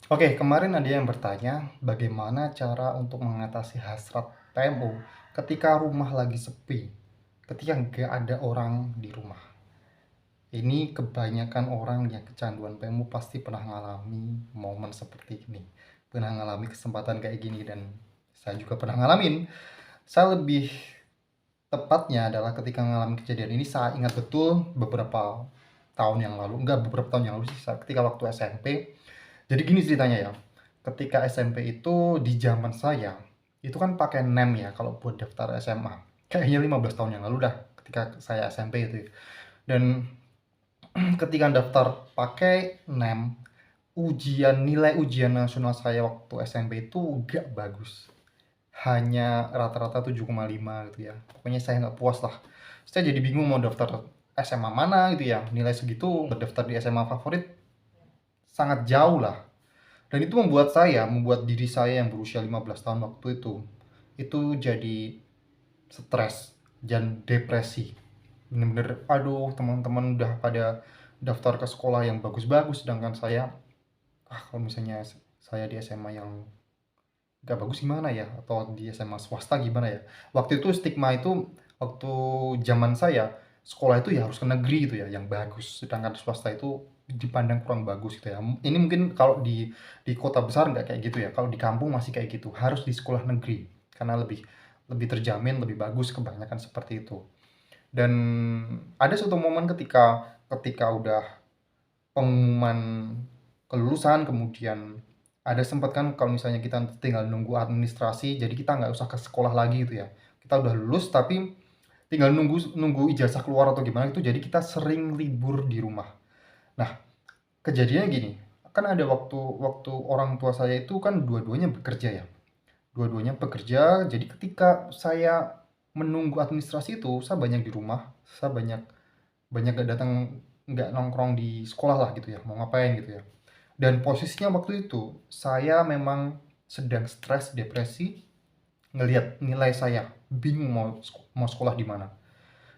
Oke, kemarin ada yang bertanya, bagaimana cara untuk mengatasi hasrat PMO ketika rumah lagi sepi, ketika nggak ada orang di rumah. Ini kebanyakan orang yang kecanduan PMO pasti pernah ngalami momen seperti ini, pernah ngalami kesempatan kayak gini, dan saya juga pernah ngalamin. Saya lebih tepatnya adalah ketika ngalamin kejadian ini, saya ingat betul beberapa tahun yang lalu, enggak beberapa tahun yang lalu sih, ketika waktu SMP. Jadi gini ceritanya ya, ketika SMP itu di zaman saya, itu kan pakai NEM ya kalau buat daftar SMA. Kayaknya 15 tahun yang lalu dah, ketika saya SMP itu ya. Dan ketika daftar pakai NEM, nilai ujian nasional saya waktu SMP itu gak bagus. Hanya rata-rata 7,5 gitu ya. Pokoknya saya nggak puas lah. Saya jadi bingung mau daftar SMA mana gitu ya. Nilai segitu berdaftar di SMA favorit sangat jauh lah. Dan itu membuat diri saya yang berusia 15 tahun waktu itu jadi stres dan depresi. Bener-bener, aduh, teman-teman udah pada daftar ke sekolah yang bagus-bagus, sedangkan saya, kalau misalnya saya di SMA yang gak bagus gimana ya, atau di SMA swasta gimana ya. Waktu itu stigma itu, waktu zaman saya, sekolah itu ya harus ke negeri gitu ya, yang bagus, sedangkan swasta itu dipandang kurang bagus gitu ya. Ini mungkin kalau di kota besar nggak kayak gitu ya, kalau di kampung masih kayak gitu, harus di sekolah negeri karena lebih lebih terjamin, lebih bagus, kebanyakan seperti itu. Dan ada suatu momen ketika ketika udah pengumuman kelulusan, kemudian ada sempat kan kalau misalnya kita tinggal nunggu administrasi, jadi kita nggak usah ke sekolah lagi gitu ya. Kita udah lulus tapi tinggal nunggu nunggu ijazah keluar atau gimana itu, jadi kita sering libur di rumah. Nah, kejadiannya gini, kan ada waktu waktu orang tua saya itu kan dua-duanya bekerja ya. Dua-duanya bekerja, jadi ketika saya menunggu administrasi itu, saya banyak di rumah, saya banyak banyak gak datang, nggak nongkrong di sekolah lah gitu ya, mau ngapain gitu ya. Dan posisinya waktu itu saya memang sedang stres, depresi, ngelihat nilai saya, bingung mau sekolah di mana.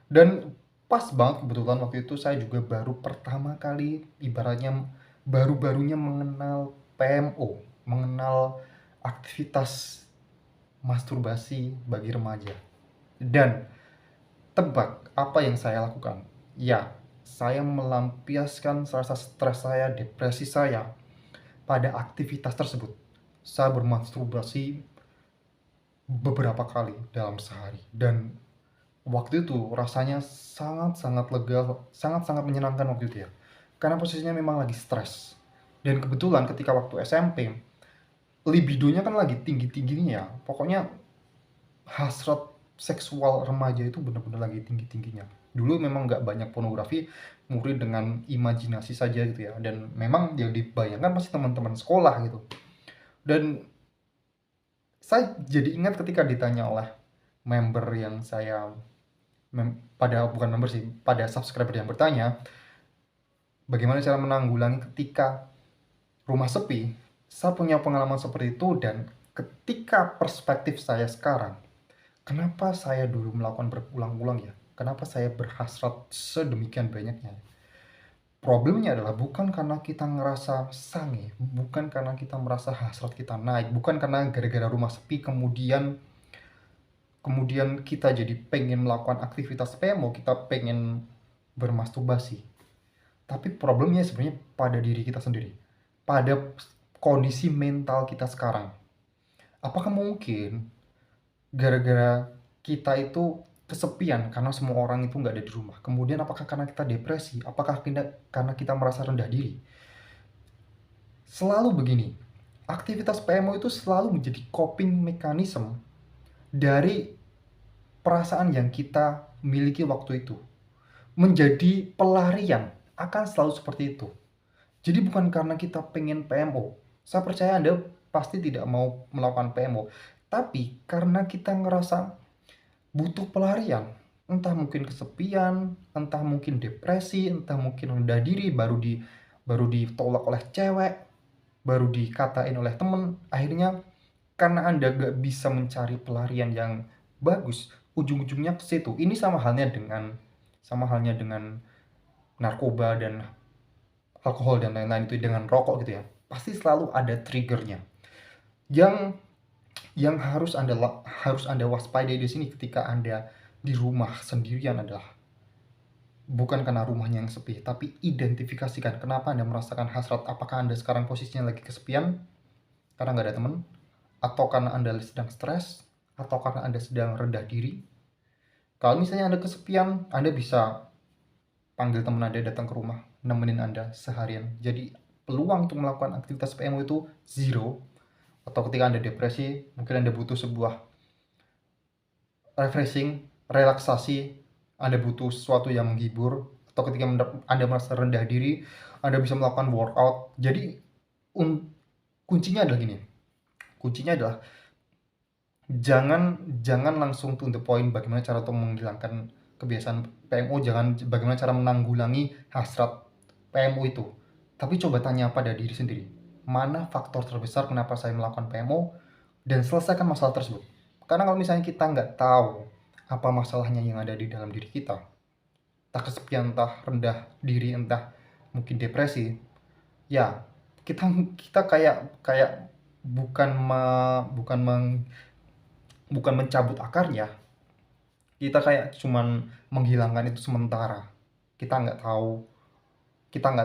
Dan pas banget kebetulan waktu itu saya juga baru pertama kali, ibaratnya baru-barunya mengenal PMO, mengenal aktivitas masturbasi bagi remaja. Dan tebak apa yang saya lakukan? Ya, saya melampiaskan rasa stres saya, depresi saya pada aktivitas tersebut. Saya bermasturbasi beberapa kali dalam sehari, dan waktu itu rasanya sangat-sangat lega, sangat-sangat menyenangkan waktu itu ya. Karena posisinya memang lagi stres. Dan kebetulan ketika waktu SMP, libidonya kan lagi tinggi-tingginya ya. Pokoknya hasrat seksual remaja itu benar-benar lagi tinggi-tingginya. Dulu memang nggak banyak pornografi, murni dengan imajinasi saja gitu ya. Dan memang yang dibayangkan pasti teman-teman sekolah gitu. Dan saya jadi ingat ketika ditanya oleh member yang saya pada bukan member sih, pada subscriber yang bertanya, bagaimana cara menanggulangi ketika rumah sepi. Saya punya pengalaman seperti itu, dan ketika perspektif saya sekarang, kenapa saya dulu melakukan berulang-ulang ya? Kenapa saya berhasrat sedemikian banyaknya? Problemnya adalah bukan karena kita ngerasa sange, bukan karena kita merasa hasrat kita naik, bukan karena gara-gara rumah sepi kemudian kemudian kita jadi pengen melakukan aktivitas PMO, kita pengen bermasturbasi. Tapi problemnya sebenarnya pada diri kita sendiri, pada kondisi mental kita sekarang. Apakah mungkin gara-gara kita itu kesepian karena semua orang itu nggak ada di rumah? Kemudian apakah karena kita depresi? Apakah karena kita merasa rendah diri? Selalu begini, aktivitas PMO itu selalu menjadi coping mechanism dari perasaan yang kita miliki waktu itu. Menjadi pelarian akan selalu seperti itu. Jadi bukan karena kita pengen PMO. Saya percaya Anda pasti tidak mau melakukan PMO. Tapi karena kita ngerasa butuh pelarian. Entah mungkin kesepian, entah mungkin depresi, entah mungkin rendah diri, baru ditolak oleh cewek, baru dikatain oleh temen. Akhirnya karena Anda gak bisa mencari pelarian yang bagus, ujung-ujungnya ke situ. Ini sama halnya dengan narkoba dan alkohol dan lain-lain itu, dengan rokok gitu ya. pasti selalu ada triggernya. Yang harus Anda waspadai di sini ketika Anda di rumah sendirian adalah bukan karena rumahnya yang sepi, tapi identifikasikan kenapa Anda merasakan hasrat. Apakah Anda sekarang posisinya lagi kesepian karena nggak ada teman, atau karena Anda sedang stres, atau karena Anda sedang rendah diri. Kalau misalnya Anda kesepian, Anda bisa panggil teman Anda datang ke rumah, nemenin Anda seharian. Jadi peluang untuk melakukan aktivitas PMO itu zero. Atau ketika Anda depresi, mungkin Anda butuh sebuah refreshing, relaksasi, Anda butuh sesuatu yang menghibur, atau ketika Anda merasa rendah diri, Anda bisa melakukan workout. Jadi kuncinya adalah gini, kuncinya adalah jangan langsung to the point bagaimana cara untuk menghilangkan kebiasaan PMO, jangan bagaimana cara menanggulangi hasrat PMO itu. Tapi coba tanya pada diri sendiri, mana faktor terbesar kenapa saya melakukan PMO, dan selesaikan masalah tersebut. Karena kalau misalnya kita nggak tahu apa masalahnya yang ada di dalam diri kita, entah kesepian, entah rendah diri, entah mungkin depresi, ya kita kita kayak kayak bukan bukan mencabut akarnya, kita kayak cuman menghilangkan itu sementara. Kita nggak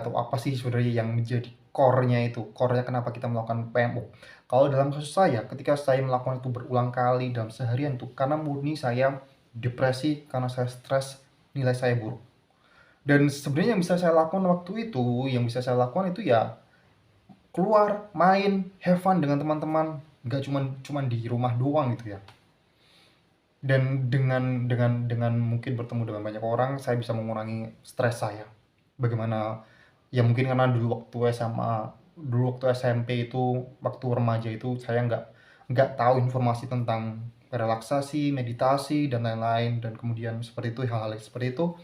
tahu apa sih sebenarnya yang menjadi core-nya itu, core-nya kenapa kita melakukan PMO. Kalau dalam kasus saya, ketika saya melakukan itu berulang kali dalam seharian itu karena murni saya depresi, karena saya stres, nilai saya buruk. Dan sebenarnya yang bisa saya lakukan waktu itu, ya keluar, main, have fun dengan teman-teman, nggak cuman di rumah doang gitu ya. Dan dengan mungkin bertemu dengan banyak orang, saya bisa mengurangi stres saya. Bagaimana ya, mungkin karena dulu waktu SMA, dulu waktu SMP itu, waktu remaja itu saya nggak tahu informasi tentang relaksasi, meditasi dan lain-lain, dan kemudian seperti itu, hal-hal seperti itu.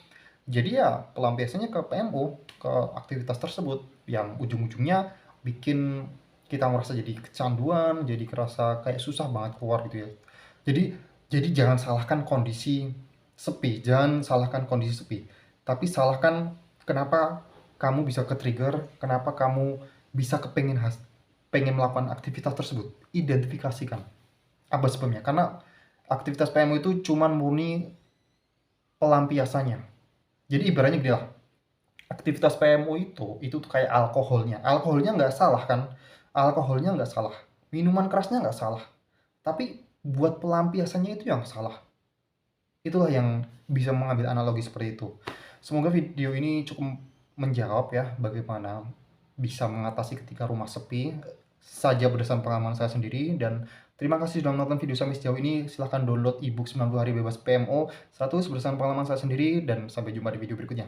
Jadi ya pelampiasannya ke PMO, ke aktivitas tersebut yang ujung-ujungnya bikin kita merasa jadi kecanduan, jadi kerasa kayak susah banget keluar gitu ya. Jadi jangan salahkan kondisi sepi, tapi salahkan kenapa kamu bisa ke-trigger, kenapa kamu bisa pengen melakukan aktivitas tersebut. Identifikasikan apa sebabnya. Karena aktivitas PMO itu cuman murni pelampiasannya. Jadi ibaratnya gini lah, aktivitas PMO itu tuh kayak alkoholnya. Alkoholnya nggak salah kan? Alkoholnya nggak salah. Minuman kerasnya nggak salah. Tapi buat pelampiasannya itu yang salah. Itulah yang bisa mengambil analogi seperti itu. Semoga video ini cukup menjawab ya bagaimana bisa mengatasi ketika rumah sepi, saja berdasarkan pengalaman saya sendiri. Dan terima kasih sudah menonton video sampai sejauh ini. Silahkan download ebook 90 hari bebas PMO 100 berdasarkan pengalaman saya sendiri, dan sampai jumpa di video berikutnya.